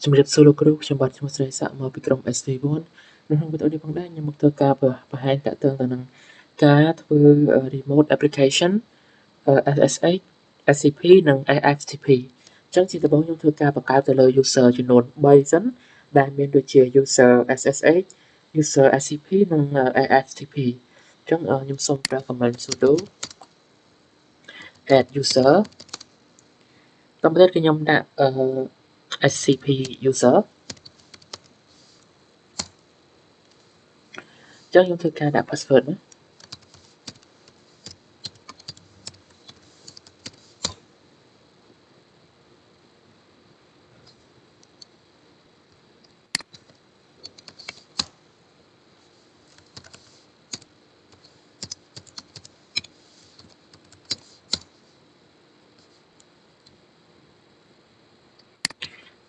ជំរាបសួរលោកគ្រូខ្ញុំបាទឈ្មោះស្រីសាក់មកពីក្រុម SV4 នៅក្នុងវីដេអូនេះផងដែរខ្ញុំមកធ្វើការបង្ហាញតាក់ទងទៅនឹងការធ្វើ remote application SSH SCP និង FTP អញ្ចឹងជាដំបូងខ្ញុំធ្វើការបង្កើតទៅលើ user ចំនួន3សិនដែលមានដូចជា user SSH user SCP និង FTP អញ្ចឹងខ្ញុំសូមប្រើ command sudo add user តាមទៀតគឺខ្ញុំដាក់SCP user អញ្ចឹងខ្ញុំធ្វើការដាក់ password ណា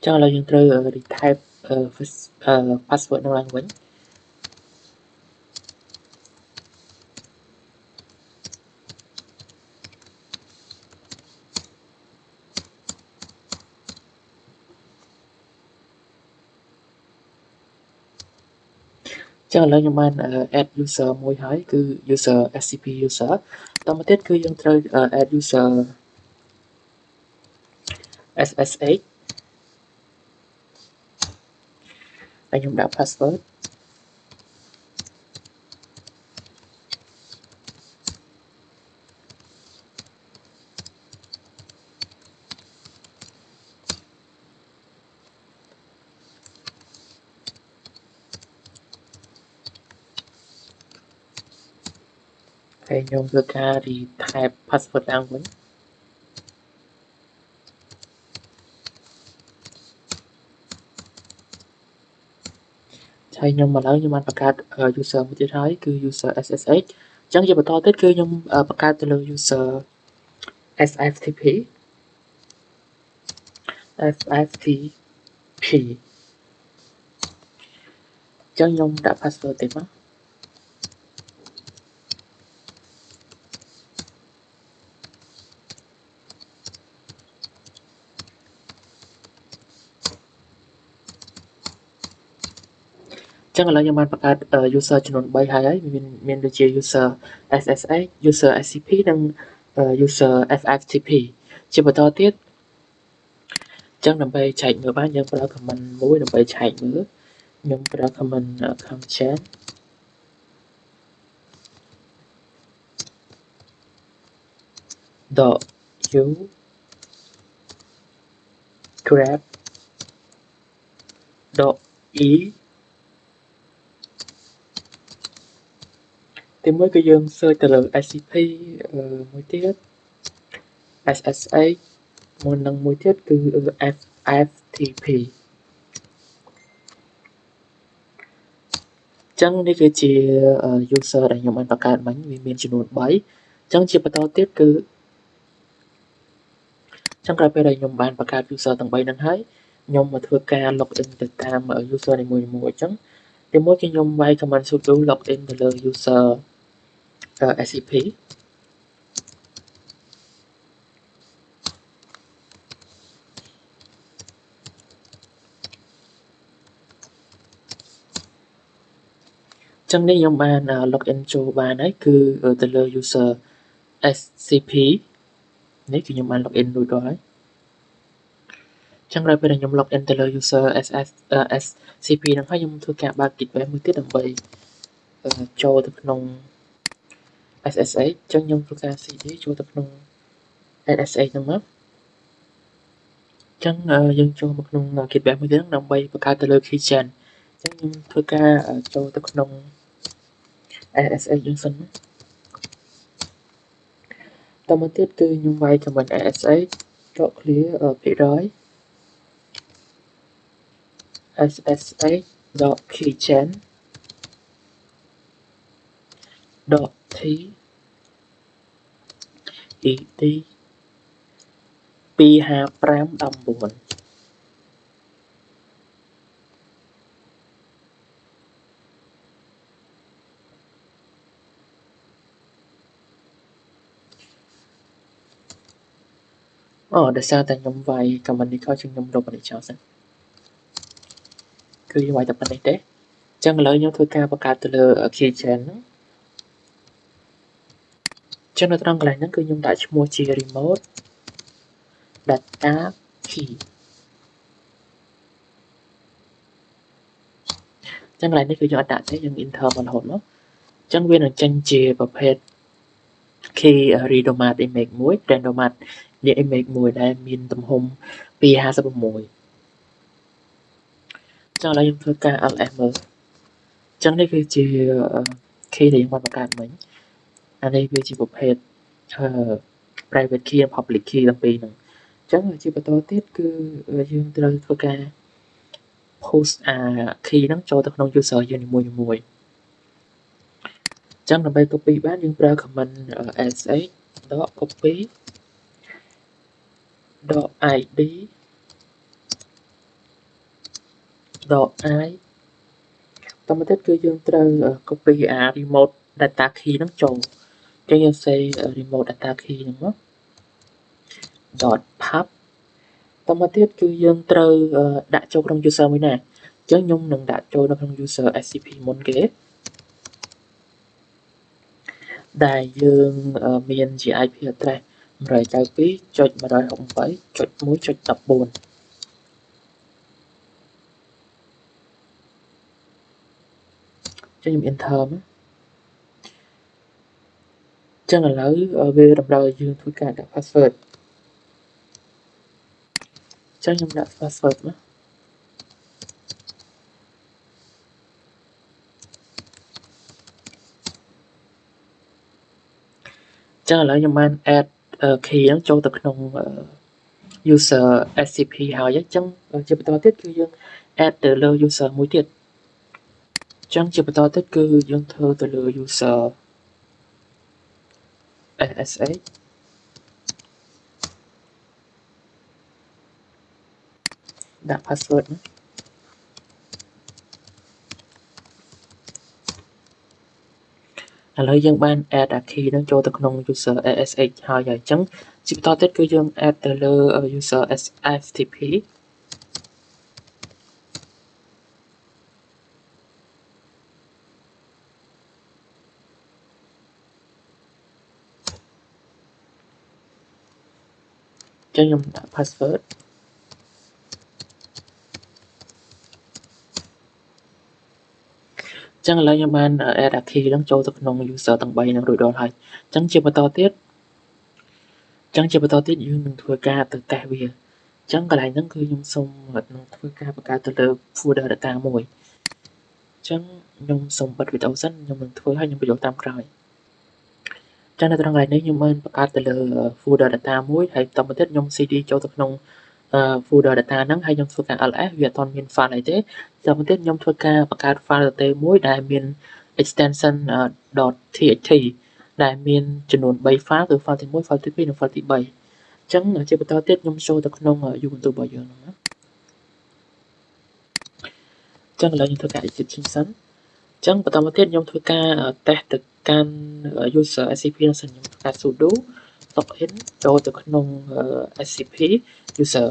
ចឹងឥឡូវយើងត្រូវ retype password នឹងឡើងវិញចឹងឥឡូវខ្ញុំបាន add user មួយហើយគឺ user SCP user តមកទៀតគឺយើងត្រូវ add user SSH ហើយខ្ញុំដាក់ password ហើយខ្ញុំធ្វើការ retype password ឡើងវិញហើយខ្ញុំឥឡូវខ្ញុំបានបង្កើត user មួយទៀតហើយគឺ user SSH អញ្ចឹងជាបន្តទៀតគឺខ្ញុំបង្កើតទៅលើ user FTP អញ្ចឹងខ្ញុំដាក់ password តិចមកចឹងឥឡូវខ្ញុំបានបង្កើត user ចំនួន3ហើយមានដូចជា user SSH user SCP និង user FTP ជាបន្តទៀតចឹងដើម្បីចែកមើលបានយើងប្រើ command មួយដើម្បីចែកមើលខ្ញុំប្រើ command concat .u grep .e ទីមួយគឺយើង search ទៅលើ SCP មួយទៀត SSH មួយនឹងមួយទៀតគឺ FTP ចឹងនេះគឺជា user ដែលខ្ញុំបានបង្កើតមិញវាមានចំនួន3ចឹងជាបន្តទៀតគឺចឹងក្រោយពេលដែលខ្ញុំបានបង្កើត user ទាំង3ហ្នឹងហើយខ្ញុំមកធ្វើការ login ទៅតាម user នីមួយៗអញ្ចឹងទីមួយគឺខ្ញុំវាយ command sudo login ទៅលើ user SCP ចឹងនេះខ្ញុំបាន login ចូលបានហើយគឺទៅលើ user SCP នេះគឺខ្ញុំបាន login រួចរាល់ហើយចឹងក្រោយពេលដែលខ្ញុំ login ទៅលើ user SCP ហ្នឹងហើយខ្ញុំធ្វើការបើក gateway មួយទៀតដើម្បីចូលទៅក្នុង SSH ចឹងខ្ញុំធ្វើការ cd ចូលទៅក្នុង SSH ហ្នឹងមកចឹងយើងចូលមកក្នុង gateway មួយទៀតហ្នឹងដើម្បីបង្កើតទៅលើ keychain ចឹងខ្ញុំធ្វើការចូលទៅក្នុង SSH ហ្នឹងសិនតមកទៀតគឺខ្ញុំវាយ command SSH .clear SSH.keychain .t ed 25519ដោយសារតែខ្ញុំវាយ command នេះខុសចឹងខ្ញុំលុបអានេះចោលសិន គឺយើងវាយតែប៉ុណ្្នេះទេចឹងឥឡូវខ្ញុំធ្វើការបង្កើតទៅលើ keychain ហ្នឹងចឹងនៅត្រង់កន្លែងហ្នឹងគឺខ្ញុំដាក់ឈ្មោះជា remote data key ចឹងកន្លែងនេះគឺយើងអត់ដាក់ទេយើង enter មករហូតមកចឹងវានឹងចេញជាប្រភេទ key randomat image មួយ randomat image មួយដែលមានទំហំ256ចឹងឥឡូវខ្ញុំធ្វើការ ls មើលចឹងនេះគឺជា key ដែលយើងបានបង្កើតមិញអានេះវាជាប្រភេទprivate key និង public key ទាំងពីរហ្នឹងចឹងជាបន្តទៀតគឺយើងត្រូវធ្វើការ post key ហ្នឹងចូលទៅក្នុង user យើងនីមួយៗចឹងដើម្បី copy បានយើងប្រើ command sh.copy .id .i តមកទៀតគឺយើងត្រូវ copy remote data key ហ្នឹងចូលចឹងយើង say remote data key ហ្នឹងមក .pub តមកទៀតគឺយើងត្រូវដាក់ចូលក្នុង user មួយណាចឹងខ្ញុំនឹងដាក់ចូលនៅក្នុង user scp មុនគេដែលយើងមានជា IP address 192.168.1.14ចឹងខ្ញុំ enter មកចឹងឥឡូវវាតម្រូវឲ្យយើងធ្វើការដាក់ password ចឹងខ្ញុំដាក់ password មកចឹងឥឡូវខ្ញុំបាន add key ហ្នឹងចូលទៅក្នុង user scp ហើយចឹងជាបន្តទៀតគឺយើង add ទៅលើ user មួយទៀតចឹងជាបន្តទៀតគឺយើងធ្វើទៅលើ user ssh ដាក់ password ណាឥឡូវយើងបាន add key ហ្នឹងចូលទៅក្នុង user ssh ហើយអញ្ចឹងជាបន្តទៀតគឺយើង add ទៅលើ user ftp ចឹងខ្ញុំដាក់ password ចឹងឥឡូវខ្ញុំបាន add key ហ្នឹងចូលទៅក្នុង user ទាំង3ហ្នឹងរួចរាល់ហើយចឹងជាបន្តទៀតយើងនឹងធ្វើការទៅ test វាចឹងកន្លែងហ្នឹងគឺខ្ញុំសូមនឹងធ្វើការបង្កើតទៅលើ folder data មួយចឹងខ្ញុំសូមបិទវីដេអូសិនខ្ញុំនឹងធ្វើហើយខ្ញុំបញ្ចូលតាមក្រោយចឹងនៅត្រង់កន្លែងនេះខ្ញុំបានបង្កើតទៅលើ folder data មួយហើយបន្តមកទៀតខ្ញុំ cd ចូលទៅក្នុង folder data ហ្នឹងហើយខ្ញុំធ្វើការ ls វាអត់ទាន់មាន file អីទេបន្តមកទៀតខ្ញុំធ្វើការបង្កើត file ទទេមួយដែលមាន extension .txt ដែលមានចំនួន3 file គឺ file ទី1 file ទី2និង file ទី3អញ្ចឹងជាបន្តទៀតខ្ញុំចូលទៅក្នុង Ubuntu របស់យើងហ្នឹងណាអញ្ចឹងឥឡូវខ្ញុំធ្វើការ exception សិនអញ្ចឹងបន្តមកទៀតខ្ញុំធ្វើការ test ទៅកាន់ user scp នឹងសិនខ្ញុំធ្វើការ sudo login ចូលទៅក្នុង scp user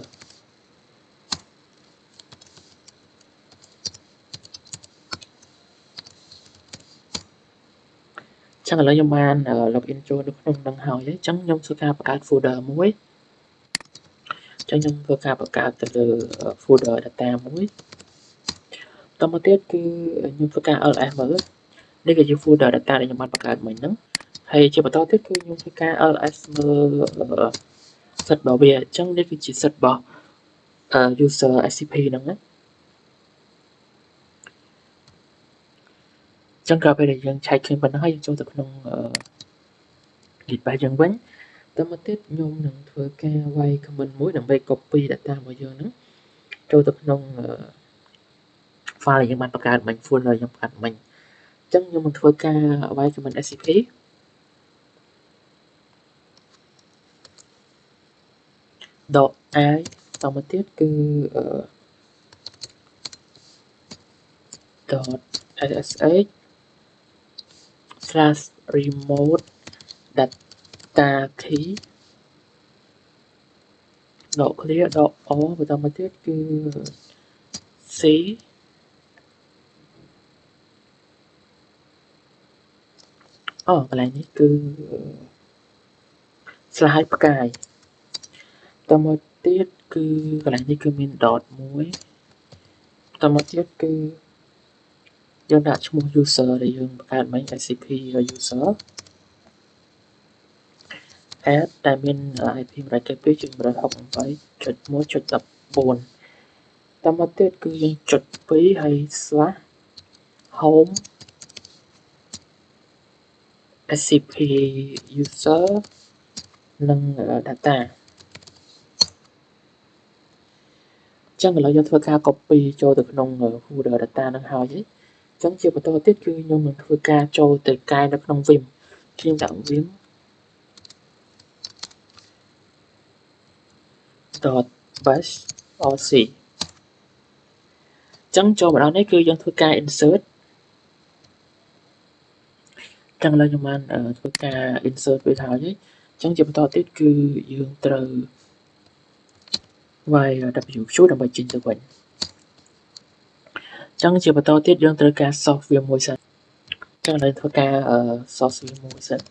ចឹងឥឡូវខ្ញុំបាន login ចូលនៅក្នុងហ្នឹងហើយអញ្ចឹងខ្ញុំធ្វើការបង្កើត folder មួយអញ្ចឹងខ្ញុំធ្វើការបង្កើតទៅលើ folder data មួយបន្តមកទៀតគឺខ្ញុំធ្វើការ ls មើលនេះគឺជា folder data ដែលខ្ញុំបានបង្កើតមិញហ្នឹងហើយជាបន្តទៀតគឺខ្ញុំធ្វើការ ls មើល set របស់វាអញ្ចឹងនេះគឺជា set របស់ user scp ហ្នឹងណាចឹងក្រោយពេលដែលយើងឆែកឃើញប៉ុណ្ណឹងហើយយើងចូលទៅក្នុង Gitbase យើងវិញតមកទៀតខ្ញុំនឹងធ្វើការវាយ command មួយដើម្បី copy data របស់យើងហ្នឹងចូលទៅក្នុង file ដែលយើងបានបង្កើតមិញ folder យើងបង្កើតមិញអញ្ចឹងខ្ញុំនឹងធ្វើការវាយ command scp .i តមកទៀតគឺ .sh/remote data key clear .o បន្តមកទៀតគឺ c កន្លែងនេះគឺ slide ផ្កាយតមកទៀតគឺកន្លែងនេះគឺមាន dot មួយតមកទៀតគឺយើងដាក់ឈ្មោះ user ដែលយើងបង្កើតមិញ scp user add ដែលមាន IP 192.168.1.14 តមកទៀតគឺយើងចុច2ហើយ slash home scp user និង data ចឹងឥឡូវយើងធ្វើការ copy ចូលទៅក្នុង folder data នឹងហើយចឹងជាបន្តទៀតគឺខ្ញុំនឹងធ្វើការចូលទៅកែនៅក្នុង vim ខ្ញុំដាក់ vim .bash rc ចឹងចូលមកដល់នេះគឺយើងធ្វើការ insert ចឹងឥឡូវខ្ញុំបានធ្វើការ insert រួចហើយចឹងជាបន្តទៀតគឺយើងត្រូវ YWQ ដើម្បីចេញទៅវិញចឹងជាបន្តទៀតយើងត្រូវការ source វាមួយសិនចឹងឥឡូវធ្វើការ source វាមួយសិន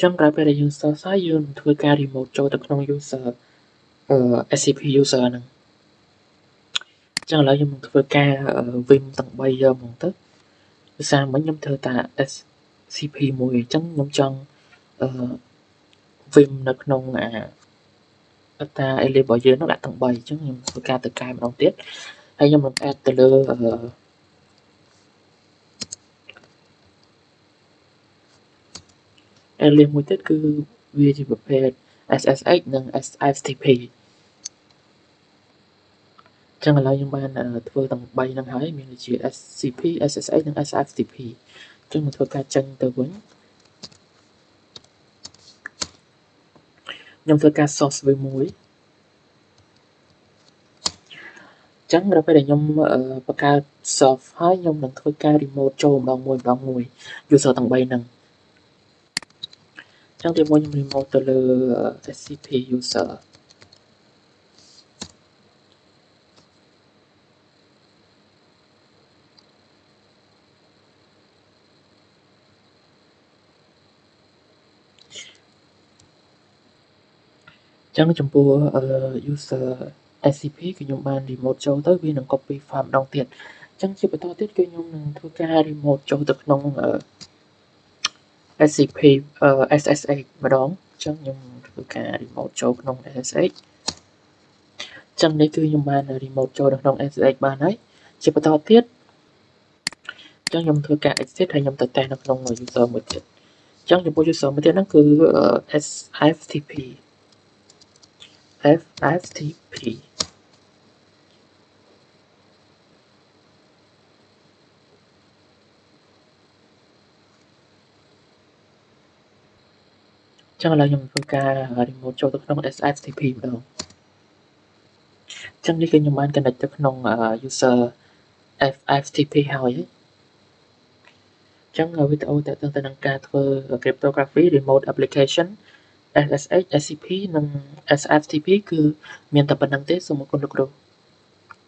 ចឹងក្រោយពេលដែលយើង source ហើយយើងនឹងធ្វើការ remote ចូលទៅក្នុង user scp user ហ្នឹងចឹងឥឡូវខ្ញុំនឹងធ្វើការ vim ទាំង3យកហ្មងទៅភាសាមិញខ្ញុំធ្វើតា scp មួយអញ្ចឹងខ្ញុំចង់vim នៅក្នុងdata element របស់យើងនោះដាក់ទាំង3អញ្ចឹងខ្ញុំធ្វើការទៅកែម្ដងទៀតហើយខ្ញុំនឹង add ទៅលើ element មួយទៀតគឺវាជាប្រភេទ ssh និង sftp ចឹងឥឡូវខ្ញុំបានធ្វើទាំង3ហ្នឹងហើយមានដូចជា scp ssh និង sftp ចឹងនឹងធ្វើការចេញទៅវិញខ្ញុំធ្វើការ source វាមួយចឹងដល់ពេលដែលខ្ញុំបង្កើត source ហើយខ្ញុំនឹងធ្វើការ remote ចូលម្ដងមួយ user ទាំង3ហ្នឹងចឹងទីមួយខ្ញុំ remote ទៅលើ scp userចឹងចំពោះ user scp គឺខ្ញុំបាន remote ចូលទៅវានឹង copy file ម្ដងទៀតចឹងជាបន្តទៀតគឺខ្ញុំនឹងធ្វើការ remote ចូលទៅក្នុង scp ssh ម្ដងចឹងខ្ញុំធ្វើការ remote ចូលក្នុង ssh ចឹងនេះគឺខ្ញុំបាន remote ចូលនៅក្នុង ssh បានហើយជាបន្តទៀតចឹងខ្ញុំធ្វើការ exit ហើយខ្ញុំទៅតេស្តនៅក្នុង user មួយទៀតចឹងចំពោះ user មួយទៀតហ្នឹងគឺ ftp ចឹងឥឡូវខ្ញុំធ្វើការ remote ចូលទៅក្នុង sftp ម្ដងចឹងនេះគឺខ្ញុំបាន connect ទៅក្នុង user ftp ហើយចឹងវីដេអូតើតើទៅនឹងការធ្វើ cryptography remote application ssh scp និង sftp គឺមានតែប៉ុណ្្នឹងទេសូមអរគុណលោកគ្រូ